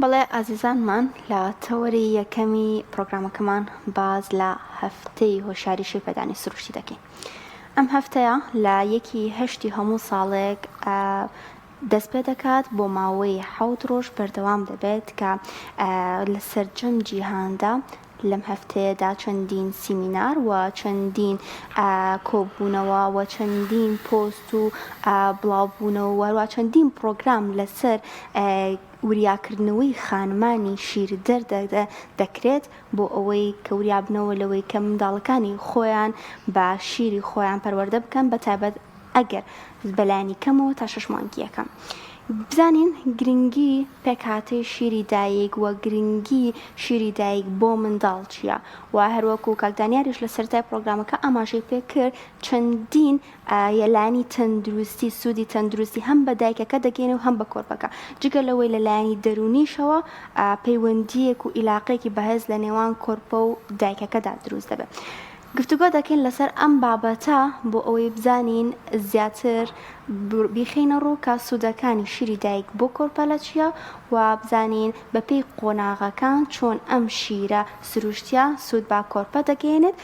بەڵێ ئازیزانمان لە تەوەری یەکەمی پرۆگرامەکەمان باز لە هەفتەی هۆشیاری شێپەدانی سروشتی دەکەین. ئەم هەفتەیە لە 1/8 هەموو ساڵێک دەست پێ دەکات بۆ ماوەی 7 ڕۆژ بەردەوام دەبێت کە لە سەرجەم جیهاندا لەم هەفتەیەدا چەندین سیمینار و چەندین کۆبوونەوە و چەندین پۆست و بڵاوبوونەوە وەروە چەندین پرۆگرام لەسەر وریاکردنەوەی خانمانی شیر دەکرێت بۆ ئەوەی کە وریابنەوە لەوەی کە منداڵەکانی خۆیان بە شیری خۆیان پەروەردە بکەن بەتایبەت ئەگەر بەلایانی کەمەوە تا 6 مانگیەکەم. بزانین گرنگی پێکهاتەی شیری دایک و گرنگی شیری دایک بۆ منداڵ چییە و هەروەکو کاکدانیاریش لە سەرەتای پرۆگرامەکە ئاماژەی پێ کرد چەندین یەلانی تەندروستی سوودی تەندروستی هەم بە دایکەکە دەگەینە و هەم بە کۆرپەکە جگە لەوەی لەلایەنی دەرونیشەوە پەیوەندیەک و ئیلاقەیەکی بەهێز لە نێوان کۆرپە و دایکەکەدا دروست دەبێت. گفتوگۆ دەکەین لەسەر ئەم بابەتە بۆ ئەوەی بزانین زیاتر بیخینە ڕووکە سوودەکانی شیری دایک بۆ کۆرپەلە چییە و بزانین بەپێی قۆناغەکان چۆن ئەم شیرە سروشتیە سوود با کۆرپە دەگەێنێت.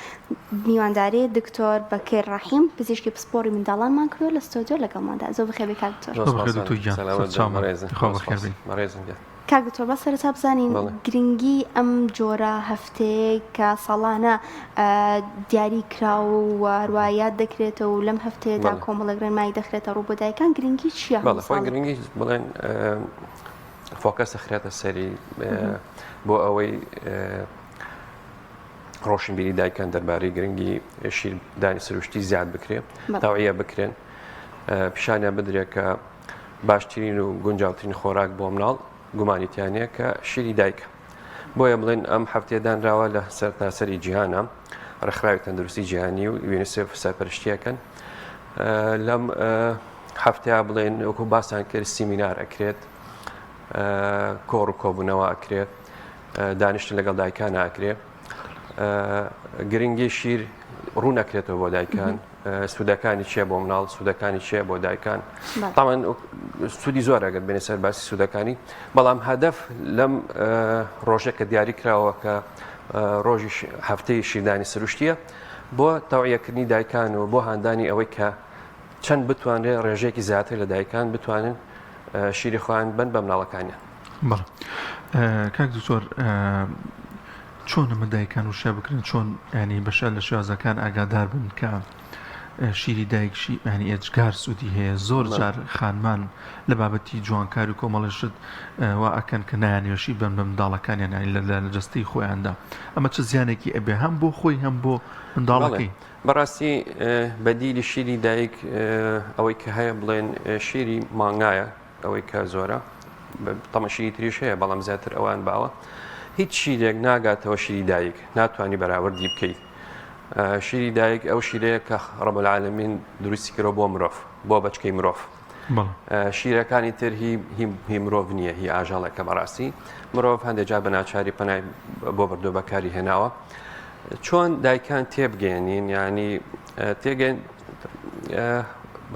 میوانداری دکتۆر بەکر ڕەحیم پزیشکی پسپۆری منداڵانمان کردو لە ستۆدیۆ لەگەڵماندا. زۆر بەخێر بێت کاک دکتۆر. کاک دکتۆر بە سەرەتا بزانین گرنگی ئەم جۆرە هەفتەیە کە ساڵانە دیاری کراوە و هەروایات دەکرێتەوە و لەم هەفتەیەدا کۆمەڵێک ڕێنمایی دەخرێتە ڕوو بۆ دایکان گرنگی چییە؟ گرنگی بڵێن فۆکەسە خرێتە سەری بۆ ئەوەی ڕۆشنبیری دایکان دەربارەی گرنگی شیردانی سروشتی زیاد بکرێت تاوعیە بکرێن پیشانیان بدرێت کە باشترین و گونجاوترین خۆراک بۆ مناڵ گومانیتیانەیە کە شیری دایکە. بۆیە بڵێن ئەم هەفتێدانراوە لە سەرتاسەری جیهانە ڕێکخراوی تەندروستی جیهانی و یونیسێف سەرپەرشتیەکەن. لەم هەفتەیە بڵێن وەکو باسان کرد سیمینار ئەکرێت کۆڕ و کۆبوونەوە ئەکرێت دانیشتن لەگەڵ دایکانە ئەکرێت گرنگی شیر ڕوو نەکرێتەوە بۆ دایکان سوودەکانی چیە بۆ مناڵ سوودەکانی چیە بۆ دایکان تاوان سوودی زۆر ئەگەر بێنێ سەر باسی سوودەکانی بەڵام هەدەف لەم ڕۆژێک کە دیاری کراوە کە ڕۆژی هەفتەی شیردانی سروشتیە بۆ تەوعیەکردنی دایکان و بۆ هاندانی ئەوەی کە چەند بتوانرێت ڕێژەیەکی زیاتر لە دایکان بتوانن شیری خۆیان بن بە مناڵەکانیان. بەڵێ کاک دکتۆر چۆن ئەمە دایکان وشە بکرن چۆن ینی بەشە لە شێوازەکان ئاگادار بن کە شیری دایکشی ینی ئێجگار سوودی هەیە زۆر جار خانمان لە بابەتی جوانکاری و کۆمەڵێشت وا ئەکەن کە نایانێشی بن بە منداڵەکانیان لە جەستەی خۆیاندا ئەمە چه زیانێکی ئەبێ هەم بۆ خۆی هەم بۆ منداڵەکەی. بەڕاستی بەدیلی شیری دایک ئەوەی کە هەیە بڵێن شیری مانگایە ئەوەی کە زۆرە تەمە شیری تریش هەیە بەڵام زیاتر ئەوان باوە هیچ شیرێک ناگاتەوە شیری دایک ناتوانانی بەراوردی بکەیت. شیری دایک ئەو شیرەیە کە ڕەب العالەمین دروستی کردەوە بۆ مرۆڤ بۆ بەچکەی مرۆڤ. شیرەکانی تر هی مرۆڤ نییە هی ئاژەڵێکە بەڕاستی مرۆڤ هەندێک جا بە ناچاری پەنای بۆ بەردۆ بەکاری هێناوە چۆن دایکان تێبگەێنین ینی تێگەن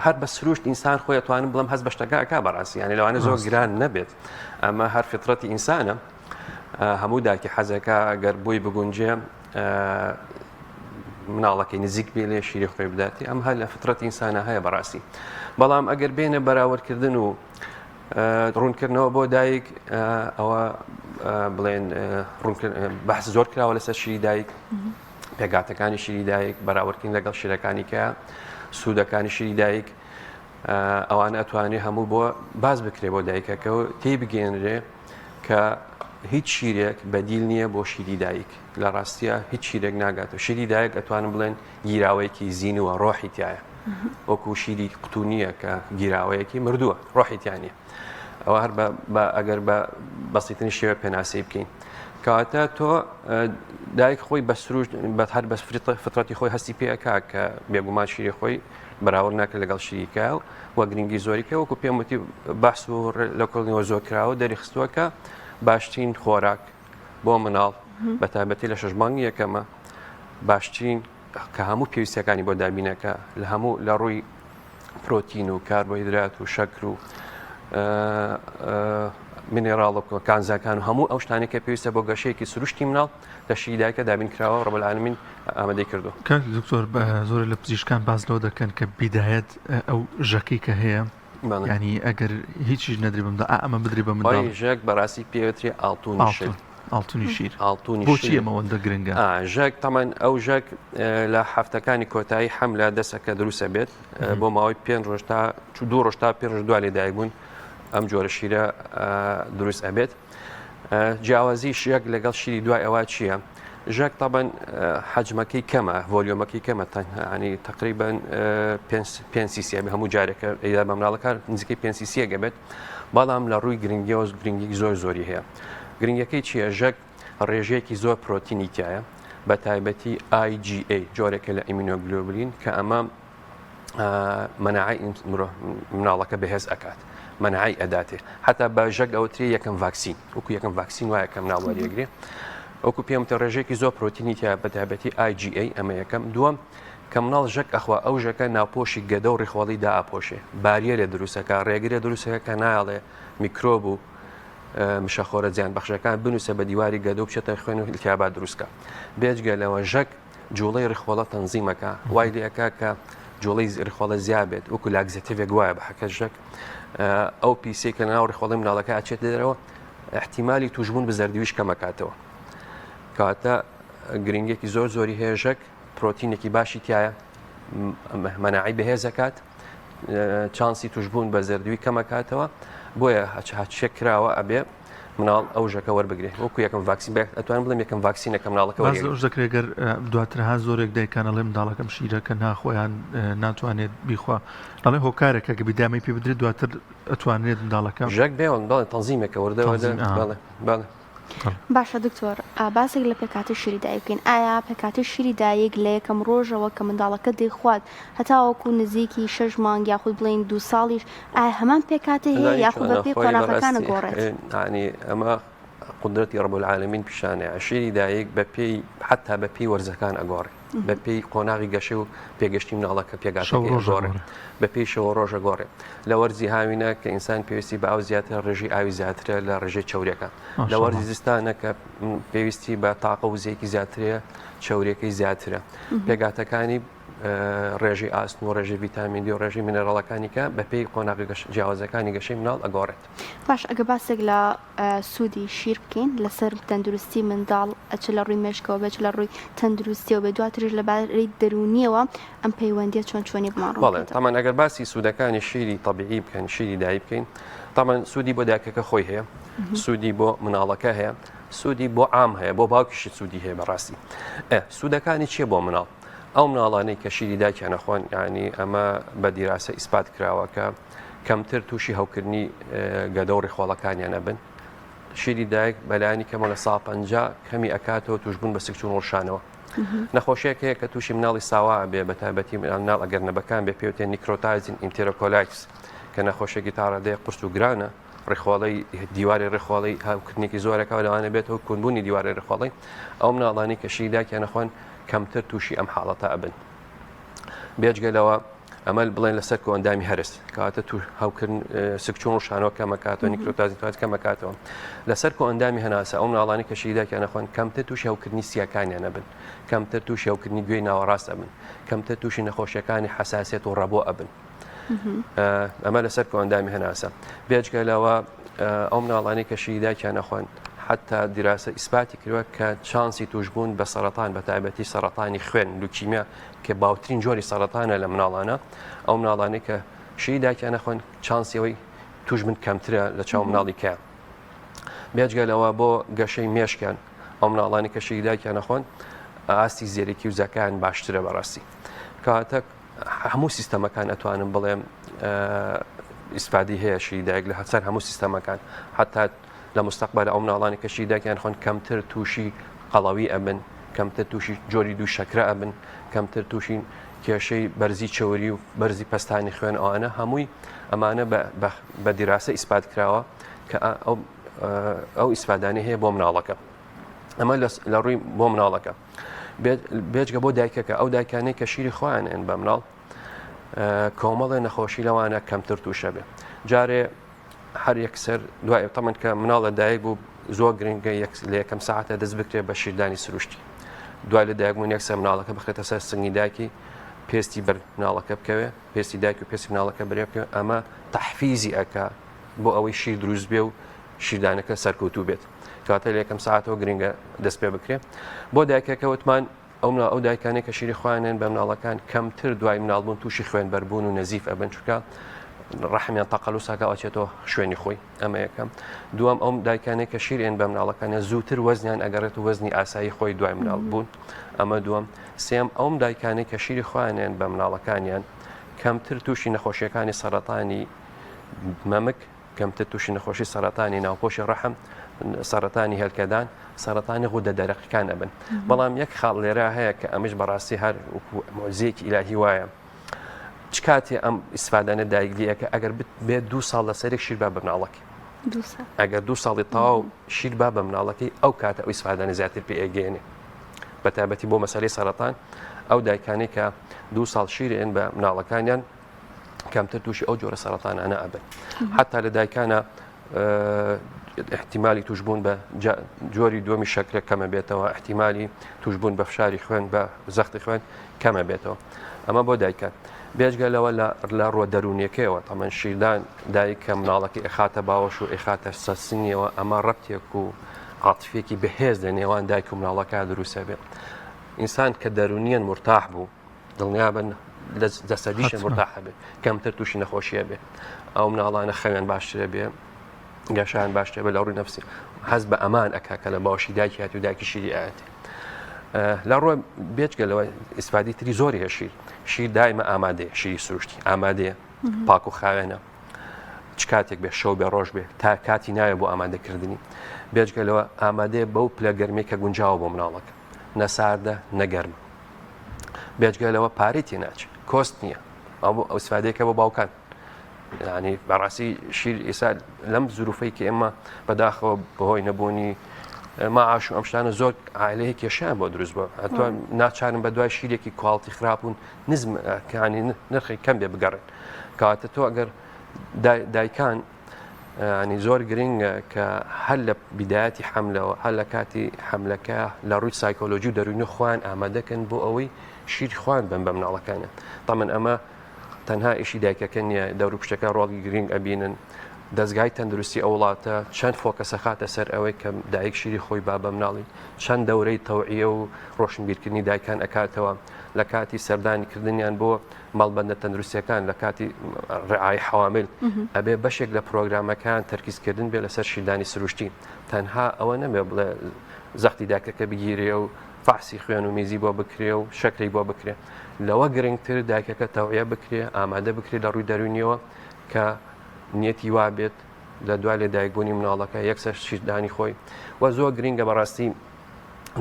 هەر بە سروشت ئینسان خۆی ئەتوانم بڵم هەست بە شتەکە بەڕاستی ینی لەوانە زۆر گران نەبێت ئەمە هەر فیترەتی ئینسانە هەموو دایکی حەزەکە ئەگەر بووی بگونجێ مناڵەکەی نزیک بێ لێ شیری خۆی بداتی ئەم هەر لە فترەتی ئینسانە هەیە بەڕاستی بەڵام ئەگەر بێنە بەراوردکردن و ڕوونکردنەوە بۆ دایک ئەوە بڵێن بەحث زۆر کراوە لەسەر شیری دایک پێگاتەکانی شیری دایک بەراوردکردن لەگەڵ شیرەکانی کە سوودەکانی شیری دایک ئەوانە ئەتوانێت هەموو بۆ باز بکرێ بۆ دایکەکە و تێی بگەێنرێ کە هیچ شیرێک بەدیل نییە بۆ شیری دایک لە ڕاستیە هیچ شیرێک ناگاتەوە شیری دایک ئەتوانم بڵێن گیراوەیەکی زیینەوە ڕۆحی تایە وەکو شیری قوتونیە کە گیراوەیەکی مردووە ڕۆحی تیانە ئەوە هەر ئەگەر بە بەسیتنی شێوە پێناسەی بکەین کەواتە تۆ دایک خۆی بە سروش هەر بە فترەتی خۆی هەستی پێەکا کە بێگومان شیری خۆی بەراورد ناکرد لەگەڵ شیریکە وە گرنگی زۆریکە وەکو پێم وتی بەحس و لە کۆڵنیەوە زۆر کراوە دەریخستووە کە باشترین خۆراک بۆ مناڵ بە تایبەتی لە 6 مانگی یەکەمە باشترین کە هەموو پێویستیەکانی بۆ دابینەکە لە هەموو لە ڕووی پرۆتین و کاربۆهیدرات و شەکر و مینێراڵ کانزاکان و هەموو ئەو شتانێک کە پێویستە بۆ گەشەیەکی سروشتی مناڵ لە شیری دایکە دابین کراوە ڕەب العالمین ئامادەی کردو. کاک دکتۆر زۆر لە پزیشکان باز لەوە دەکەن کە بیدایەت ئەو ژەکەی کە هەیە ینی ئەگەر هیچیش نەدری بمدا ئەمە بدری بە منداڵ ژەک بەڕاستی پێوتری ئاڵتونی شیر. ئاڵتونی شیر ئاڵتونی بۆچی ئەمەوەندە گرنگە؟ ژەک تەمان ئەو ژەک لە هەفتەکانی کۆتایی حەملە دەسەکە دروستە بێت بۆ ماوەی 5 ڕۆژ تا 2 ڕۆژ تا 5 ڕۆژ دوای لێدایک بوون ئەم جۆرە شیرە دروست ئەبێت. جیاوازی ژەک لەگەڵ شیری دوای ئەوە چییە؟ ژەک تەبەن حەجمەکەی کەمە ڤۆلیۆمەکەی کەمە ینی تقریبان 5 سیسی هەموو جارێکە ئەیدا بە مناڵەکان نزیکەی 5 سیسیە بێت بەڵام لە ڕووی گرنگیەوە گرنگی زۆری هەیە. گرنگەکەی چییە؟ ژەک ڕێژەیەکی زۆر پرۆتینی تایە بە تایبەتی IgA جۆرێکە لە ئیمینۆگلۆبولین کە ئەمە مەناعی مناڵەکە بەهێز ئەکات مەناعی ئەداتێ حتا بە ژەک ئەوتری یەکەم ڤاکسین وەکو یەکەم ڤاکسین وایە کە مناڵ وەریەگرێ وەکو پێمتە ڕێژێکی زۆر پرۆتینی تایە بە تایبەتی IgA ئەمە یەکەم. دووەم کە مناڵ ژەک ئەخوا ئەو ژەکە ناوپۆشی گەدە و ڕێخواڵی داپۆشێ باریەرە دروستەکە ڕێگرێ دروستەکە کە ناڵێ میکرۆب و مشەخۆرە زیان بەخشەکان بنووسە بە دیواری گەدە و بچێتە خوێن و التیابات دروستکە. بێجگە لەوە ژەک جوڵەی ڕێخواڵە تەنزیمەکە وای لێەکە کە جوڵەی ڕێخواڵە زیابێت وەکو لاگزێتیڤێک وایە بە حەکە ژەک ئەو پیسی کە ناو ڕێخواڵی مناڵەکە ئاچێت دەرەوە احتیمالی توشبوون بە زەردویش کەمەکاتەوە کاتە گرنگێکی زۆری هەیە ژەک پرۆتینێکی باشی تایە مەناعی بەهێزەکات چانسی توشبوون بە زەردوی کەمەکاتەوە بۆیە هەچێک کراوە ئەبێ مناڵ ئەو ژەکە وەربگرێت وەکو یەکەم ڤاکسین ئەتوانم بڵێم یەکەم ڤاکسینەکە مناڵەکە دەکرێگەر دواترها زۆرێک دایکانەڵێ منداڵەکەم شیرەکە ناخۆیان ناتوانێت بیخوا دەڵێ هۆکارێکە کە بیدامی پێ بدرێت دواتر ئەتوانێت منداڵەکە ژەک بێڵن بەڵێ تەنزیمێکە وەردەوە. باشە دکتۆر باسێک لە پێکاتی شیری دایک بکەین ئایا پێکاتی شیری دایک لە یەکەم ڕۆژەوە کە منداڵەکە دەیخوات هەتاوەکو نزیکی 6 مانگ یاخود بڵین 2 ساڵیش ئایا هەمان پێکاتی هەیە یاخود بە پێی قۆناغەکانە گۆڕێت؟ ینی ئەمە قدرەتی ڕەب العالەمین پیشانەیە شیری دایک بە پێی حتا بە پێی وەرزەکان ئەگۆڕێت بە پێی قۆناغی گەشە و پێگەشتی مناڵەکە پێگاتەکە گۆڕێت بە پێی شەوە ڕۆژە گۆڕێت لە وەرزی هاوینە کە ئینسان پێویستی بە ئاو زیاتر ڕێژی ئاوی زیاترە لە ڕێژەی چاوریەکە لە وەرزی زستانە کە پێویستی بە تاقە وزەیەکی زیاترەیە چاوریەکەی زیاترە پێگاتەکانی ڕێژی ئاستن و ڕێژی ڤیتامین دی و ڕێژی مینەرەڵەکانی کە بە پێی قۆناغی جیاوازەکانی گەشەی مناڵ ئەگۆڕێت. باش ئەگە باسێک لە سوودی شیر بکەین لەسەر تەندروستی منداڵ ئەچ لە ڕووی مێشکەوە بێت لە ڕووی تەندروستیەوە بێ دواترش لەبارەی دەرونیەوە ئەم پەیوەندیە چۆنی بماڕ تامان ئەگەر باسی سوودەکانی شیری طبیعی بکەین شیری دایی بکەین تامان سوودی بۆ دایکەکە خۆی هەیە سوودی بۆ مناڵەکە هەیە سوودی بۆ عام هەیە بۆ باوکیشی سوودی هەیە بەڕاستی سوودەکانی چیە بۆ مناڵ ئەو مناڵانەی کە شیری دایکیان نەخۆن ینی ئەمە بە دیراسە ئیسپات کراوە کە کەمتر تووشی هەوکردنی گەدە و ڕێخواڵەکانیان نەبن شیری دایک بەلایانی کەمە لە 150 کەمی ئەکاتەوە توشبوون بە سکچون ڕۆشانەوە نەخۆشیەک هەیە کە تووشی مناڵی ساوا بێ بە تایبەتی مناڵ ئەگەر نەبەکان بێ پێوتێن نیکرۆتایزین ئینتێرۆکۆلایتس کە نەخۆشیێکی تاڕادەیە قرس و گرانە ڕێخواڵی دیواری ڕێخواڵی هاوکردنێکی زۆرەکە لەوانە بێتەوە کونبوونی دیواری ڕێخواڵی ئەو مناڵانی کە شیری دایکیان نەخۆن کەمتر تووشی ئەم حاڵەتە ئەبن بێجگەلەوە ئەمە بڵێن لەسەر کۆندامی هەرست کاتە تو هەوکردن سکچۆن و شانۆ کەمەکاتەوە نیکرۆتازیتوات کەمەکاتەوە لەسەر کۆندامی هەناسە ئەو مناڵانی کە شیری دایکیان نەخۆن کەمتر تووشی هەوکردنی سیەکانیان نەبن کەمتر تووشی هەوکردنی گوێی ناوەڕاست ئەبن کەمتر تووشی نەخۆشیەکانی حساسیت و ڕەبۆ ئەبن ئەمە لەسەر کۆندامی هەناسە بێجگەلەوە ئەو مناڵانی کە شیری دایکیان نەخۆن حتا دیراسە ئیسپاتی کردووە کە چانسی توشبوون بە سەرەتان بە تایبەتی سەرەتانی خوێن لوکیمیا کە باوترین جۆری سەرەتانە لە مناڵانە ئەو مناڵانی کە شیری دایکیان نەخۆن چانسیەوەی توشبن کەمترە لە چاو مناڵی کە بێجگەلەوە بۆ گەشەی مێشکیان ئەو مناڵانی کە شیری دایکیان نەخۆن ئاستی زیێرەکی و زەکان باشترە بەڕاستی کاتە هەموو سیستەمەکان ئەتوانم بڵێم ئیسپادی هەیە شیری دایک لە هەسەر هەموو سیستەمەکان حتا لە مستقبل ئەو مناڵانی کە شیری دایکیان خۆن کەمتر تووشی قەڵەوی ئەبن کەمتر تووشی جۆری دوو شەکرە ئەبن کەمتر تووشی کێشەی بەرزی چۆری و بەرزی پەستانی خوێن ئەوانە هەمووی ئەمانە بە دیراسە ئیسپات کراوە کە ئەو ئیسپادانی هەیە بۆ مناڵەکە ئەمە لە ڕووی بۆ مناڵەکە بێجگە بۆ دایکەکە ئەو دایکانەی کە شیری خۆیانێن بە مناڵ کۆمەڵێ نەخۆشی لەوانە کەمتر تووشە بێ جارێ هەر یەکسەر دوای تەمەن کە مناڵە دایک بوو زۆر گرنگە لە یەکەم ساعتە دەست بکرێت بە شیردانی سروشتی دوای لە دایکبوون یەکسەر مناڵەکە بخرێتە سەر سنگی دایکی پێستی بەر مناڵەکە بکەوێ پێستی دایک و پێستی مناڵەکە بەرێ بکەوێ ئەمە تەحفیزی ئەکا بۆ ئەوەی شیر دروست بێ و شیردانەکە سەرکەوتوو بێت کاتە لە یەکەم ساعتەوە گرنگە دەست پێ بکرێت بۆ دایکەکە وتمان ئەو دایکانێک کە شیری خوێنن بە مناڵەکان کەمتر دوای مناڵبوون تووشی خوێنبەربوون و نەزیف ئەبن چووکە ڕەحمیان تەقەلوساکە ئەچێتەوە شوێنی خۆی ئەمە یەکەم دووەم ئەو دایکانێک کە شیرێن بە مناڵەکانە زووتر وەزنیان ئەگەڕێت و وەزنی ئاسایی خۆی دوای مناڵ بوون ئەمە دووەم سێم ئەوم دایکانێک کە شیری خوێنێن بە مناڵەکانیان کەمتر تووشی نەخۆشیەکانی سەرەتانی مەمک کەمتر تووشی نەخۆشی سەرەتانی ناوپۆشی ڕەحم سەرەتانی هەلکەدان سەرەتانی غودە دەرەقیەکان ئەبن بەڵام یەک خاڵ لێرە هەیە کە ئەمش بەڕاستی هەر مۆزیەکی ئیلاهی وایە چ کاتێ ئەم ئیسفادانە دایکلیەکە ئەگەر بێت 2 ساڵ لەسەرێک شیر با بە مناڵەکە ئەگەر 2 ساڵی تەواو شیر با بە مناڵەکەی ئەو کاتە ئەو ئیسفادانە زیاتر پێ ئەگەێنێ بەتابەتی بۆ مەسەلەی سەرەتان ئەو دایکانەی کە 2 ساڵ شیرێن بە مناڵەکانیان کەمتر تووشی ئەو جۆرە سەرەتانانە ئەبن حتا لە دایکانە احتیمالی توشبوون بە جۆری دووەمی شەکرە کەمە بێتەوە احتیمالی توشبوون بە فشاری خوێن بە زەختی خوێن کەمە بێتەوە ئەمە بۆ دایکان بێژگەلەوە لە ڕۆ دەرونیەکەیەوە تەمەەن شیردان دایکە مناڵەکە ئێخاتە باوەش و ئێخاتە سەسنیەوە ئەمە ڕەبتێک و عاتفێکی بەهێز لە نێوان دایک و مناڵەکە دروستە بێت ئینسان کە دەرونیان مرتاح بوو دڵنیابن دەسەدیشە مرتاح بێت کەمتر تووشی نەخۆشیە بێت ئەو مناڵانە خەوێن باشترە بێ گەشان باشترە بێت لە ڕووی نەفسی حەز بە ئەمان ئەکا کە لە باوەشی دایکی هات و دایکی شیری ئاەتی لە ڕۆ بێچگەلەوە ئیسفادی تری زۆری هەشیر شیر دایمە ئامادەیە شیری سروشتی ئامادەیە پاک و خاوێنە چ کاتێک بێ شەو بێ ڕۆژ بێ تا کاتی نایە بۆ ئامادەکردنی بێچگەلەوە ئامادەیە بەو پلە گەرمی کە گونجاوە بۆ مناڵەکە نەساردە نەگەرم بێچگەلەوە پارەی تێ ناچێت کۆست نییە ئەو ئیسفادەیەکە بۆ باوکان ینی بەڕاستی شیر ئێستا لەم زروفەی کە ئێمە بەداخەوە بەهۆی نەبوونی ماعاش و ئەم شتانە زۆر عائلەیە کێشیان بۆ دروست بووە هەتووە ناچارن بە دوای شیرێکی کواڵتی خراپبوون نزمکانی نرخی کەم بێ بگەڕێن کەواتە تۆ ئەگەر دایکان ینی زۆر گرنگە کە هەر لە بیدایەتی حەملەوە هەر لە کاتی حەملەکە لە ڕووی سایکۆلۆژی و دەروونی خوان ئامادەکەن بۆ ئەوەی شیر خوان بن بە مناڵەکانە تەمەن ئەمە تەنها ئیشی دایکەکە نییە دەور پشتەکە ڕۆڵی گرنگ ئەبینن دەستگای تەندروستی ئەو وڵاتە چەند فۆکەسە خاتە سەر ئەوەی کە دایک شیری خۆی با بە مناڵی چەند دەورەی تەوعیە و ڕۆشنبیرکردنی دایکان ئەکاتەوە لە کاتی سەردانیکردنیان بۆ مەڵبەندە تەندروستیەکان لە کاتی ڕعای حەوامل ئەبێ بەشێک لە پرۆگرامەکان تەرکیزکردن بێ لەسەر شیردانی سروشتی تەنها ئەوە نەبێ بڵێ زەختی دایکەکە بگیرێ و فاسی خوێن و میزی بۆ بکرێ و شەکری بۆ بکرێ لەوە گرنگتر دایکەکە تەوعیە بکرێ ئامادە بکرێ لە ڕووی دەرونیەوە کە نیەتی وا بێت لە دوای لە دایکبوونی مناڵەکە یەکسەر شیردانی خۆی و زۆر گرنگە بەڕاستی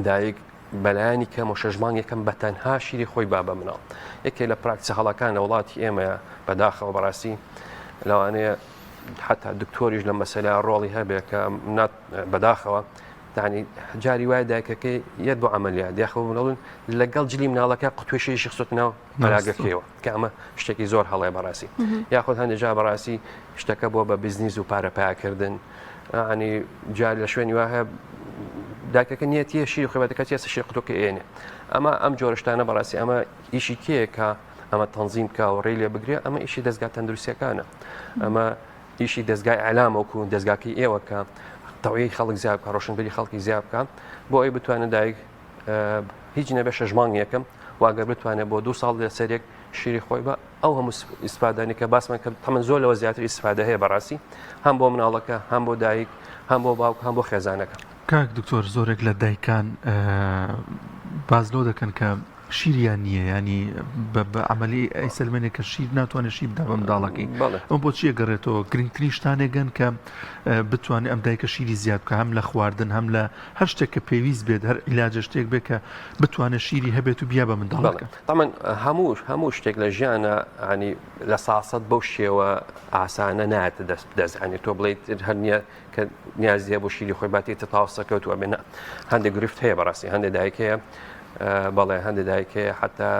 دایک بەلایانی کەم و شەژمان یەکەم بە تەنها شیری خۆی با بە مناڵ یەکێک لە پراکتیسە هەڵەکان لە وڵاتی ئێمەیە بەداخەوە بەڕاستی لەوانەیە حتا دکتۆریش لە مەسەلە ڕۆڵی هەبێت کە بەداخەوە تانی جاری وای دایکەکەی یەک بۆ عملیات یاخەوە منەڵون لەگەڵ جلی مناڵەکە قوتوێشەیەشی خستوتنەوە بەراگەکەیەوە کە ئەمە شتێکی زۆر هەڵەیە بەڕاستی یاخۆت هەندێکجا بەڕاستی شتەکە بۆ بە بیزنیس و پارەپایکردن ینی جاری لە شوێنی وایە دایکەکە نیەتیە شیر خوێبەتەکە چێسە شێ قوتۆکە ئێنێ ئەمە ئەم جۆرەشتانە بەڕاستی ئەمە ئیشی کێکە ئەمە تەنزیم کا و ڕێ لێ بگرێ ئەمە ئیشی دەستگا تەندروستیەکانە ئەمە ئیشی دەستگای ئەلامەوەکو دەستگاکەی ئێوەکە تەوەی خەڵک زیاب بکە ڕۆشنبیری خەڵکی زیاب بکە بۆ ئەوی بتوانێت دایک هیچ نەبێ شەژمان یەکەم واگەر بتوانێت بۆ 2 ساڵ لەسەرێک شیری خۆی بە ئەو هەموو ئیسفادانی کە باسمان کە تەمەن زۆر لەوە زیاتر ئیسفادە هەیە بەڕاستی هەم بۆ مناڵەکە هەم بۆ دایک هەم بۆ باوک هەم بۆ خێزانەکە کاک دکتۆر زۆرێک لە دایکان بازلۆ دەکەن کە شیریان نییە ینی بە عملی ئەیسلمێنێک کە شیر ناتوانێت شی بدا بە منداڵەکەی ئەم بۆچیە گەڕێتەوە گرنگترین شتانێکگەن کە بتوانێت ئەم دایکە شیری زیاد بکە هەم لە خواردن هەم لە هەر شتێک کە پێویست بێت هەر عیلاجە شتێک بێت کە بتوانێت شیری هەبێت و بیا بە منداڵەکە تەمەن هەموو شتێک لە ژیانە ینی لە ساسەد بەو شێوە ئاسانە ناتە دەستانی تۆ بڵیت هەر نییە کە نیازیە بۆ شیری خۆی باتێتە تاوسەکەوت و بێنە هەندێک گرفت هەیە بەڕاستی هەندێک دایکەیە بەڵێ هەندێک دایکێ حتا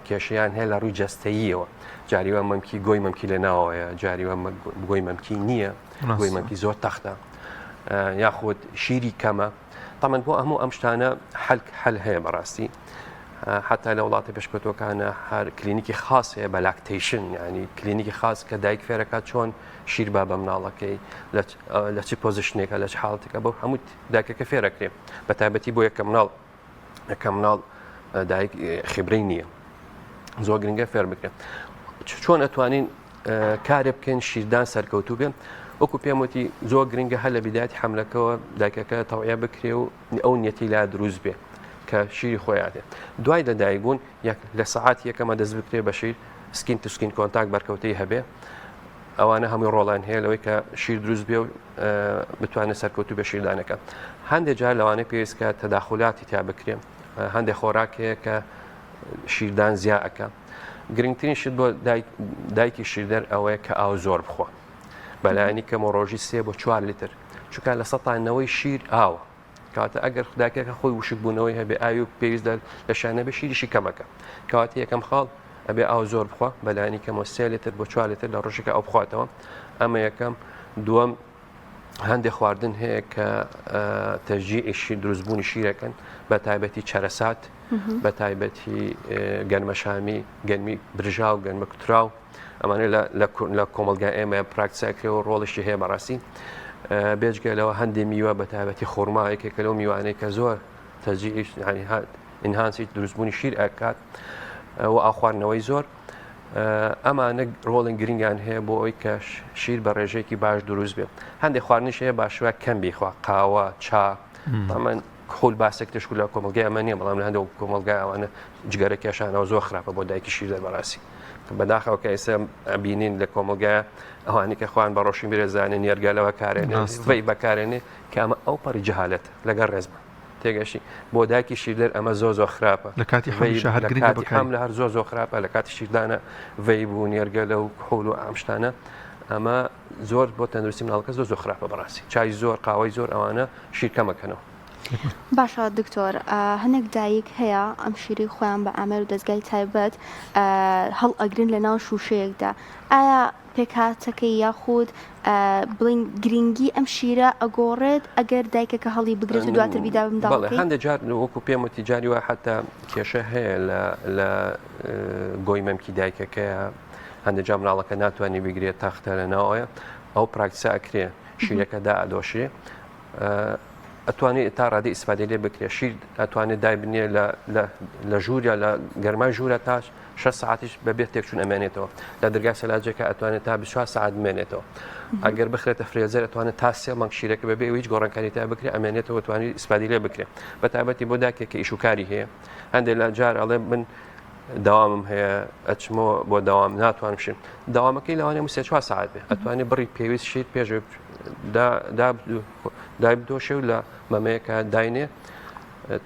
کێشەیان هەیە لە ڕووی جەستەییەوە جاریوە مەمکی گۆی مەمکی لە ناوەیە جاریوە گۆی مەمکی نییە گۆی مەمکی زۆر تەختە یاخود شیری کەمە تەمەەن بۆ هەموو ئەم شتانە حل هەیە بەڕاستی حتا لە وڵاتی پێشکەوتەکانە هەر کلینیکی خاص هەیە بە لاکتیشن ینی کلینیکی خاص کە دایک فێرەکە چۆن شیر با بە مناڵەکەی لە چی پۆزیشنێکە لە چ حاڵتێکە بەو هەموو دایکەکە فێرەکرێ بە تایبەتی بۆ یەکە مناڵ دایک خبرەی نییە زۆر گرنگە فێر بکرێن چۆن ئەتوانین کارێ بکەین شیردان سەرکەوتوو بێن وەکو پێم وتی زۆر گرنگە هەر لە بیداتی حملەکەەوە دایکەکە تەوعیە بکرێ و ئەو نیەتی لا دروست بێ کە شیری خۆیاتێ دوای لەدایک بوون لە سەعات یەکەمە دەست بکرێ بە شیر سکین تو سکین کۆنتاک بەرکەوتەی هەبێ ئەوانە هەمووی ڕۆڵان هەیە لەوەی کە شیر دروست بێ و بتوانێت سەرکەوتوو بە شیردانەکە هەندێک جار لەوانەیە پێویستکە تەداخلاتی تا بکرێن هەندێک خۆراکەیە کە شیردان زیاکە گرنگترین شت بۆ دایکی شیردەر ئەوەیە کە ئاو زۆر بخۆ بەلایانی کە مۆڕۆژی 3 بۆ 4 لیتر چونکە لە سەتانەوەی شیر ئاوە کاتە ئەگەر خودداکێکە خۆی وشک بوونەوەی هەبێ ئاوی و پێویست لە شانە بە شیریشی کەمەکە کاتی یەکەم خاڵ ئەبێ ئاو زۆر بخوا بەلایانی کەمە 3 لیتر بۆ 4 لیتر لە ڕۆژێکە ئەو بخواتەوە ئەمە یەکەم دووەم هەندێک خواردن هەیە کە تەژیعی دروستبوونی شیرەکەن بە تایبەتی چەرەسات بە تایبەتی گەرمەشامی گەرمی برژا و گەرمە کوتراو ئەمانە لە کۆمەلگای ئێمە پراکتیساکرێەوە ڕۆڵشی هەیە بەڕاستی بێجگەلەوە هەندێک میوە بە تایبەتی خۆرمایەکێکە لەو میوانەیە کە زۆر تەجیعی ئینهانسی دروستبوونی شیر ئەکات و ئاخواردنەوەی زۆر ئەمانە ڕۆڵن گرنگیان هەیە بۆ ئەوی کە شیر بە ڕێژەیەکی باش دروست بێت هەندێک خواردنیش هەیە باشوە کەم بیخوا قاوە چا تەمەەن خۆل باسێک تشک لە کۆمەلگای ئەمە نیە بەڵام لە هەندێک کۆمەلگای ئەوانە جگەرە کێشانەوە زۆر خراپە بۆ دایکی شیردەر بەڕاستی بەداخەوە کە ئێستا بینین لە کۆمەلگایە ئەوانی کە خوان بە ڕۆشن برێزانێن نێرگالەوە کارێنێ وی بەکارێنێ کە ئەمە ئەو پەڕی جەهالەت لەگەڵ ڕێزمە تێگەشی بۆ دایکی شیردەر ئەمە زۆر خراپە لە کاتی هەم لە هەر زۆر خراپە لە کاتی شیردانە وی بوو نێرگەلە و خۆل و ئامشتانە ئەمە زۆر بۆ تەندروستی مناڵەکە زۆر خراپە بەڕاستی چای زۆر قاوەی زۆر ئەوانە شیرکەمەکەنەوە باشە دکتۆر هەنێک دایک هەیە ئەم شیری خۆیان بە ئامێر و دەستگای تایبەت هەڵ ئەگرن لە ناو شوشەیەکدا ئایا پێکهاتەکەی یاخود بڵین گرنگی ئەم شیرە ئەگۆڕێت ئەگەر دایکەکە هەڵی بگرێت و دواتر بیدا بمداڵی هەندێک جار وەکو پێم وتی جاری وە حتا کێشە هەیە لە گۆی مەمکی دایکەکەیە هەندێک جا مناڵەکە ناتوانانی بگرێت تاختە لە ناوەیە ئەو پراکتیسا ئەکرێ شیرەکەدا ئەدۆشێ ئەتوانێت تا ڕادی ئیسفادە لێ بکرێت شیر ئەتوانێت دای بنێ لە ژوورە لە گەرمای ژوورە تاش 6 ساعتیش بەبێت تێکچوون ئەمێنێتەوە لە دەرگای سەلاجەکە ئەتوانێت تا 24 ساعت بمێنێتەوە ئەگەر بخرێتە فرێزەر ئەتوانێت تا 3 مانگ شیرەکە بەبێ هیچ گۆڕانکاری تا بکرێت ئەمێنێتەوە توانانی ئیسفادە لێ بکرێت بە تایبەتی بۆ داکێکە ئیشوکاری هەیە هەندێک لە جار ئەڵێ من داوامم هەیە ئەچمەوە بۆ داوام ناتوانم شین داوامەکەی لەوانێ 3 ساعت بێ ئەتوانێت بڕی پێویست شیر پێش دای بدۆشێ و لە مەمەیەکە داینێ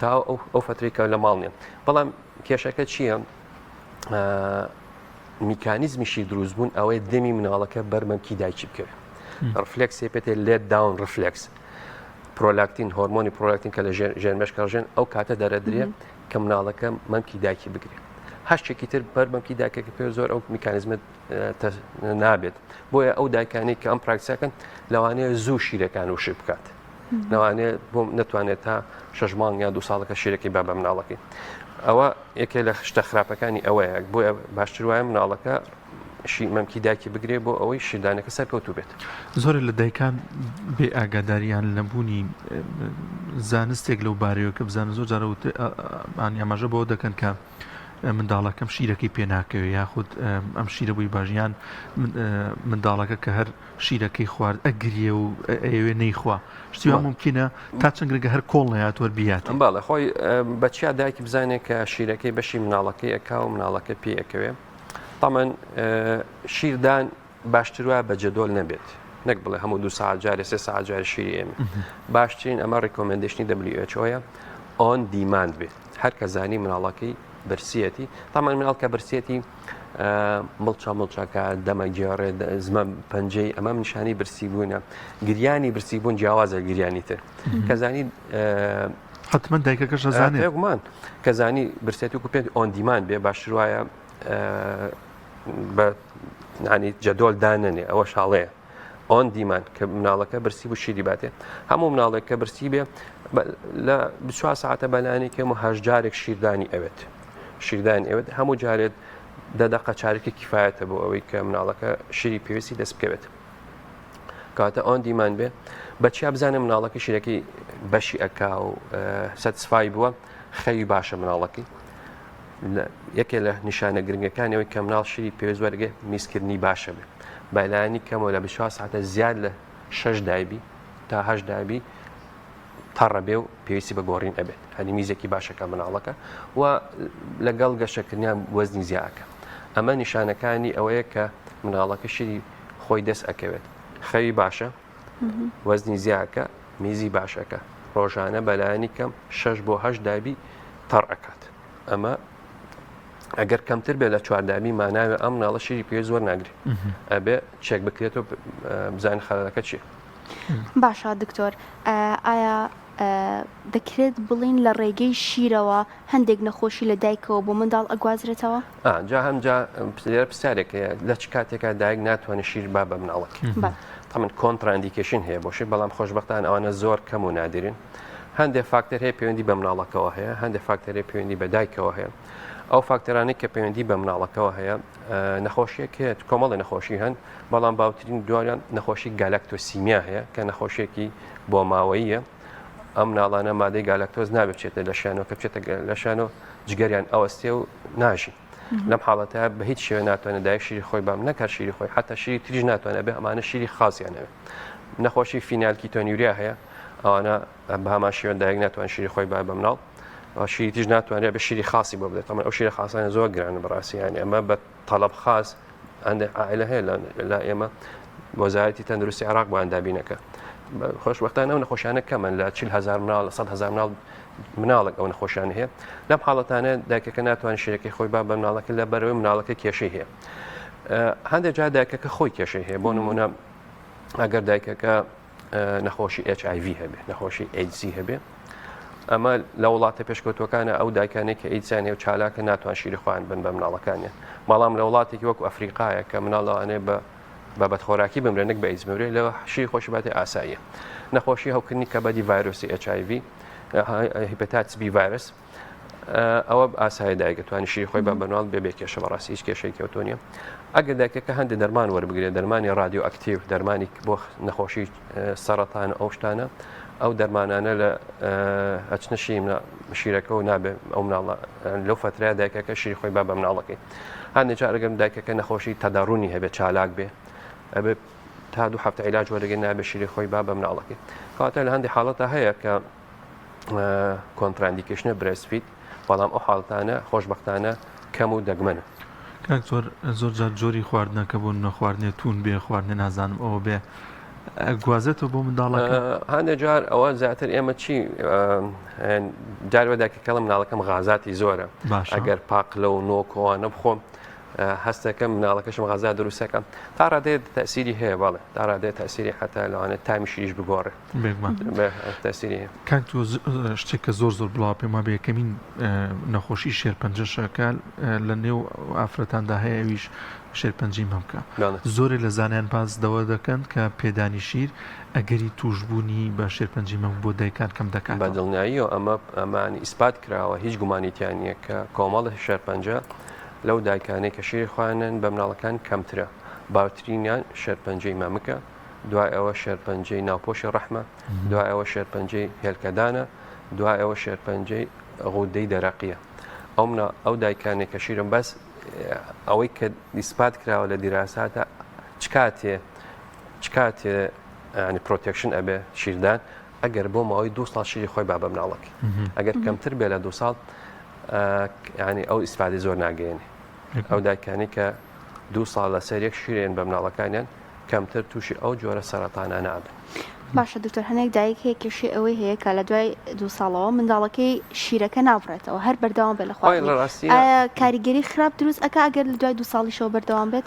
تا ئەو فترێکە لە ماڵ نیە بەڵام کێشەکە چییە؟ میکانیزمیشی دروستبوون ئەوەی دەمی مناڵەکە بەرمەمکی دایکی بکەوێت ڕفلکسێ پێێ لێت داون ڕفلکس پرۆلاکتین هۆرمۆنی پرۆلاکتین کە لە ژێرمەشکەژێن ئەو کاتە دەرەدرێ کە مناڵەکە مەمکی دایکی بگرێت هەشتێکی تر بەرمەمکی دایکەکە پێ زۆر ئەو میکانیزمت نابێت بۆیە ئەو دایکانی کە ئەم پراکتیسەکەن لەوانەیە زوو شیرەکان وشک بکات لەوانەیە بۆ نتوانێت تا 6 مانگ یا 2 ساڵەکە شیرەکەی با بە مناڵەکەی ئەوە یەکێ لە شتە خراپەکانی ئەوەیە بۆیە باشتر وایە مناڵەکە مەمکی دایکی بگرێ بۆ ئەوەی شیردانەکە سەرکەوتوو بێت زۆر لە دایکان بێ ئاگاداریان لەبوونی زانستێک لەو بارەیەوە کە بزانە زۆر جارە ئاماژە بۆ دەکەن کە منداڵەکەم شیرەکەی پێ ناکەوێت یاخود ئەم شیرە بووی باشیان منداڵەکە کە هەر شیرەکەی خوارد ئەگریە و ئەوێ نەیخوا شتیوان ممکنە تا چەند گرنگە هەر کۆڵ نەهاتوە بیات باڵە خۆی بەچیا دایکی بزانێت کە شیرەکەی بەشی مناڵەکەی ئەکا و مناڵەکە پێ ئەەکەوێ تەمەەن شیردان باشتر وایە بە جەدۆل نەبێت نەک بڵێ هەموو 2 ساعت جارێ 3 ساعت جارە شیری ئێمە باشترین ئەمە ڕێکۆمەندێشنی WHO ئۆن دیماند بێت هەر کە زانی مناڵەکەی برسیەتی تامان مناڵ کە برسیەتی مڵچەکە دەمەگێڕێ زمە پەنجەی ئەمە نیشانی برسی بوونە گریانی برسی بوون جیاوازە گریانی تر کەزانی حتمما دایکەکەش ئەزانێت پێگومان کەزانی برسێتی و پێ ئۆن دیمان بێ باشتر وایە بە ینی جەدۆل دانێ ئەوە شاڵەیە ئۆن دیمان کە مناڵەکە برسی بۆ شیری باتێ هەموو مناڵێک کە برسی بێ لە 24 ساعتە بەلانێکێم و هەژجارێک شیردانی ئەوێت شیردانی ئەوێت هەموو جارێت دەدەقە چارێکی کیفاەتە بۆ ئەوەی کە مناڵەکە شیری پێویستی دەست بکەوێت کاتە ئۆن دیمان بێ بەچیا بزانێ مناڵەکە شیرەکەی بەشی ئەکا و سەتسفای بووە خەوی باشە مناڵەکەی یەکێ لە نیشانە گرنگەکانەوەی کە مناڵ شیری پێویست وەرگێ میسکردنی باشە بێ بەلایانی کەمەوە لە 24 ساعتە زیاد لە 6 دایبی تا 8 دایبی تەڕەبێ و پێویستی بە گۆڕین ئەبێت هەنی میزێکی باشەکە مناڵەکە و لەگەڵ گەشەکردنیان وەزنی زیاکە ئەمە نیشانەکانی ئەوەیە کە مناڵەکە شیری خۆی دەست ئەکەوێت خەوی باشە وەزنی زیاکە میزی باشەکە ڕۆژانە بەلایانی کەم 6 بۆ 8 دابی تەڕ ئەکات ئەمە ئەگەر کەمتر بێت لە 4 دابی ماناوێ ئەم مناڵە شیری پێ زۆر ناگری ئەبێ چێک بکرێتەوە بزانین خەلەکە چیە باشە دکتۆر ئایا دەکرێت بڵین لە ڕێگەی شیرەوە هەندێک نەخۆشی لە دایکەوە بۆ منداڵ ئەگوازرێتەوە؟ جا هەمجا لێرە پرسیارێکەیە لە چ کاتێکا دایک ناتوانێت شیر با بە مناڵەکە تەمن کۆنتراندیکیشن هەیە بۆشی بەڵام خۆشبەختان ئەوانە زۆر کەم و نادرین هەندێک فاکتەر هەیە پەیوەندی بە مناڵەکەەوە هەیە هەندێک فاکتەری پەیوەندی بە دایکەوە هەیە ئەو فاکتەرانی کە پەیوەندی بە مناڵەکەەوە هەیە نەخۆشیەک هەیە کۆمەڵی نەخۆشی هەن بەڵام باوترین دوایان نەخۆشی گالاکتۆسیمیا هەیە کە نەخۆشیێکی بۆ ماوەیە ئەم مناڵانە مادەی گالاکتۆز نابێتێتە لە شانەوە کە بچێتە لە شانۆ جگەریان ئەوەستێ و ناژی لەم حاڵەتە بە هیچ شێوە ناتوانێت دایک شیری خۆی بام نەکار شیری خۆی حتا شیری تریژ ناتوانێت بێ ئەمانە شیری خاصیانەوێت نەخۆشی فینالکی تۆنیوریا هەیە ئەوانە بە هەمان شێوە دایک ناتوان شیری خۆی با بە مناڵ شیری تیژ ناتوانێت بە شیری خاصی بۆ بدێت ئەمە ئەو شیرە خاصانە زۆر گرانە بەڕاستیانی ئەمە بە تەڵەب خاص ئەندێک عائلە هەیە لە ئێمە وەزارەتی تەندروستی عێراق بۆ ئەندابینەکە خۆشبەختانە ئەو نەخۆشیانە کەمن لە 40,000 مناڵ لە 100,000 مناڵێک ئەو نەخۆشیان هەیە لەم حاڵەتانە دایکەکە ناتوانێت شیرەکەی خۆی با بە مناڵەکە لە بەرەوەی مناڵەکە کێشەی هەیە هەندێک جا دایکەکە خۆی کێشەی هەیە بۆ نمونە ئەگەر دایکەکە نەخۆشی HIV هەبێ نەخۆشی AIDS هەبێ ئەمە لە وڵاتە پێشکەوتوەکانە ئەو دایکانێک کە ئیدزیان هەیە و چالاکە ناتوان شیری خۆیان بن بە مناڵەکانیان بەڵام لە وڵاتێکی وەکو ئەفریقایە کە مناڵەوانەیە بە بەبەتخۆراکی بمرێنێک بە ئیدز بمرێت لەوە شیری خۆشی باتی ئاساییە نەخۆشی هەوکردنی کەبەدی ڤایرۆسی HIV هیپەتایتس B ڤایرۆس ئەوە ئاسایی دایکەتوانی شیری خۆی بە بەناڵ بێ کێشە بەڕاستی هیچ کێشەی کەوتۆ نیە ئەگەر دایکەکە هەندێک دەرمان وەربگرێت دەرمانی رادیۆ ئەکتیو دەرمانی بۆ نەخۆشی سەرەتان ئەو شتانە ئەو دەرمانانە لە ئەچنەشی شیرەکە و نابێ ئەو مناڵە لەو فتریا دایکەکە شیری خۆی با بە مناڵەکەی هەندێک جارەگەم دایکەکە نەخۆشی تەداڕوونی هەبێت چالاک بێ ئەبێ تا 2 هەفتە عیلاج وەرەگەن نابێ شیری خۆی با بە مناڵەکەی کاتە لە هەندێک حاڵەتە هەیە کە کۆنتراندیکیشنە برێسفیت بەڵام ئەو حاڵتانە خۆشبەختانە کەم و دەگمەنە زۆر جار جۆری خواردنەکە بوون نەخواردنێ تون بێ خواردنێ نازانم ئەوە بێ گوازێتەوە بۆ منداڵەکە هەندێک جار ئەوە زیاتر ئێمە چی جارێکە کەڵم مناڵەکەم غازاتی زۆرە ئەگەر پاقلە و نۆکۆوانە بخۆم هەستەکەم مناڵەکەشم غازا دروستەکەم تا ڕادێت تەسیری هەیە بەڵێ تا ڕادێت تەسیری حتا لەوانێت تامی شیریش بگۆڕێ تەسیری کاک تۆ شتێککە زۆر بڵاو پێما بێ یەکەمین نەخۆشی شێرپەنجەشەکە لە نێو ئافرەتاندا هەیە ئەویش شێرپەنجی مەمکە زۆرێک لە زانیان پاس دەوە دەکەن کە پێدانی شیر ئەگەری توشببوونی بە شێرپەنجی مەم بۆ دایکان کەم دەکات بە دڵنیایی و ئەمانی ئیسپات کراوە هیچ گومانیتیان نیە کە کۆمەڵە شێرپەنجە لەو دایکانەی کە شیری خوێنن بە مناڵەکان کەمترە باوترینیان شێرپەنجەی مەمکە دوای ئەوە شێرپەنجەی ناوپۆشی ڕەحمە دوای ئەوە شێرپەنجەی هێلکەدانە دوای ئەوە شێرپەنجەی غودەی دەرەقیە ئەو دایکانێک کە شیرم بەس ئەوەی کە دیسپات کراوە لە دیراساتە چ کاتێ ینی پرۆتێکشن ئەبێ شیردان ئەگەر بۆ ماوەی 2 ساڵ شیری خۆی با بە مناڵەکە ئەگەر کەمتر بێ لە 2 ساڵ ینی ئەو ئیسپادی زۆر ناگەێنێ ئەو دایکانی کە 2 ساڵ لە سەر یەک شیرێن بە مناڵەکانیان کەمتر تووشی ئەو جۆرە سەرەتانە نابن باشە دکتۆر هەنێک دایک هەیە کێشەی ئەوەی هەیە کە لە دوای 2 ساڵەوە منداڵەکەی شیرەکە ناڕێتەوە هەر بەردەوام بێ لە خواردنی کاریگەری خراپ دروست ئەکا ئەگەر لە دوای 2 ساڵیشەوە بەردەوام بێت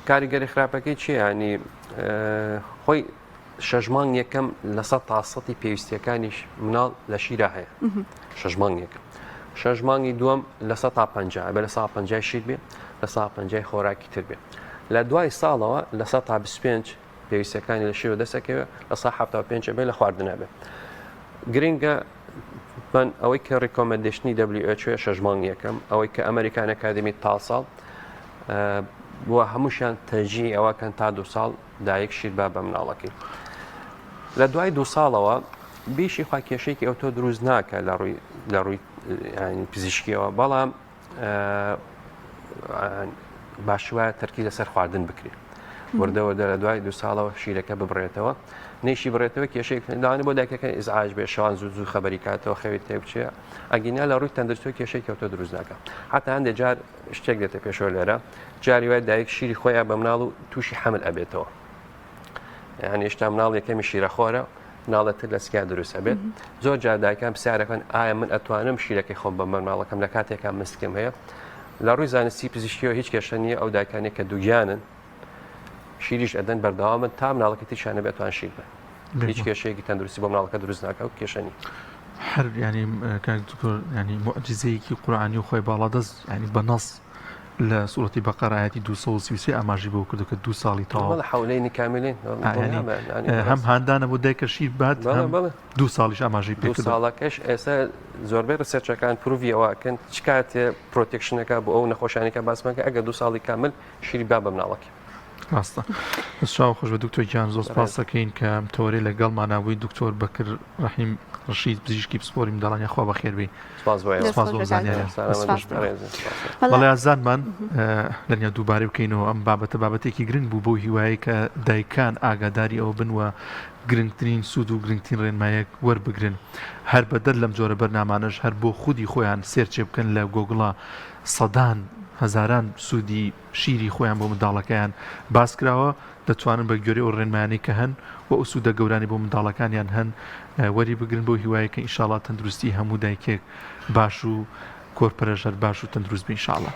کاریگەری خراپەکەی چی ینی خۆی شەژمان یەکەم لە 100 تا 100 پێویستیەکانیش مناڵ لە شیرە هەیە شەژمان یەکەم شەژمانگی دووەم لە 100 تا 50 بە لە 150 شیر بێ لە 150 خۆراکی تر بێ لە دوای ساڵەوە لە 100 تا 25 پێویستەکانی لە شیرە دەسەکەوێت لە 175 بێ لە خواردنە بێ گرنگە من ئەوەی کە ڕیکۆمەندێشنی WHO شەژمان یەکەم ئەوەی کە ئەمریکان ئەکادمی تاڵساڵ بووە هەمووشیان تەجی ئەوەکەن تا 2 ساڵ دایک شیر با بە مناڵەکەی لە دوای 2 ساڵەوە بیشی خواکێشەیەکی ئەو تۆ دروست ناکە لە ڕووی پزیشکیەوە بەڵام باشوایە تەرکی لەسەر خواردن بکرێت وردەوە لە دوای 2 ساڵەوە شیرەکە ببڕێتەوە نەیشی بڕێتەوە کێشەیەک داوانێت بۆ دایکەکە ئیزعاج بێ شەوان زوو خەبەری کاتەوە خەوێت تێ بچێ ئەگینا لە ڕووی تەندروستی کێشەی کەوتە دروست ناکە حتا هەندێک جار شتێک دێتە پێشەوە لێرە جاری وای دایک شیری خۆیان بە مناڵ و تووشی حەمل ئەبێتەوە یعنی هێشتا مناڵ یەکەمی شیرەخۆرە ناڵەتر لە سکیا دروست ئەبێت زۆر جار دایکان پرسیارەکەن ئایا من ئەتوانم شیرەکەی خۆم بە مناڵەکەم لە کاتێکان مستکم هەیە لە ڕووی زانستی پزیشکیەوە هیچ کێشە نییە ئەو دایکانێک کە دووگیانن شیریش ئەدەن بەردەوامن تا مناڵەکەی شانە بێتوان شیر بن هیچ کێشەیەکی تەندروستی بۆ مناڵەکە دروست ناکە و کێشەنی هەر ینی ینی مؤجزەیەکی قورآانی و خۆی باڵادەست ینی بە نەس لە سوورەتی بەقەرایەتی 233 ئاماژی بۆ کردو کە 2 ساڵی تاوە حولەی کاملین هەم هاندانە بۆ دایکە شیر بات 2 ساڵیش ئاماژی پێ ساڵەکەش ئێستا زۆربەی ڕسێرچەکان پروڤیەوەکەن چ کاتێ پرۆتێکشنەکە بۆ ئەو نەخۆشیانەکە باسمەکە ئەگە 2 ساڵی کامل شیری با بە مناڵەکە ڕاستە شاو خۆش بە دکتۆر گیان زۆر سپاس دەکەین کە تۆرێ لەگەڵماناوی دکتۆر بەکر ڕەحیم ڕەشید پزیشکی پسپۆری منداڵانی خوا بەخێربێ بەڵێ ئازانمان لەنیا دووبارەی بکەینەوە ئەم بابەتە بابەتێکی گرنگ بوو بۆ هیوایی کە دایکان ئاگاداری ئەوە بنوە گرنگترین سوود و گرنگترین ڕێنمایەک وەربگرن هەر بەدەر لەم جۆرە بەرنامانەش هەر بۆ خودی خۆیان سێرچێ بکەن لە گۆگڵە سەدان هەزاران سوودی شیری خۆیان بۆ منداڵەکەیان باس کراوە دەتوانن بە گوێرەی ئەو ڕێنمایانەی کە هەن و ئەو سوودە گەورانی بۆ منداڵەکانیان هەن وەری بگرن بۆ هیوایە کە ئینشاڵڵا تەندروستی هەموو دایکێک باش و کۆرپەرەژەر باش و تەندروست بێ ئینشاڵڵا